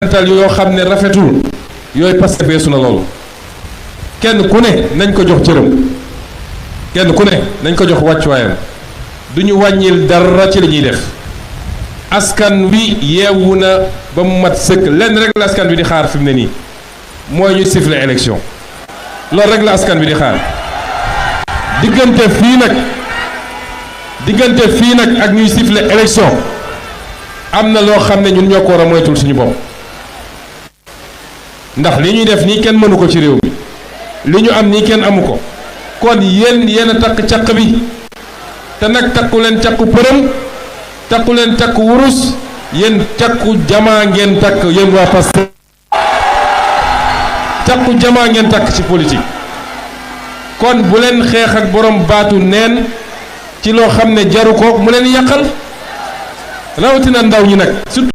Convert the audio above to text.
tal yoo xam ne rafetul yooyu parce que beesu na loolu kenn ku ne nañ ko jox cëram kenn ku ne nañ ko jox wàccuwaayam du ñu wàññil dara ci li ñuy def askan wi yeewu na ba mu mat sëkk lenn rek la askan wi di xaar fi mu ne nii mooy ñu siffler élection loolu rek la askan wi di xaar diggante fii nag ak ñuy siffler élection am na loo xam ne ñun ñoo ko war a moytul suñu bopp ndax li ñuy def nii kenn mënu ko ci réew mi li ñu am nii kenn amu ko kon yéen a takk caq bi te nag takku leen caqu përëm takku leen caqu wurus yéen caqu jamaa ngeen takk yéen waa Pastef caqu jamaa ngeen takk ci politique kon bu leen xeex ak borom baatu neen ci loo xam ne jaru ko mu leen yàqal rawatina ndaw ñi nag surtout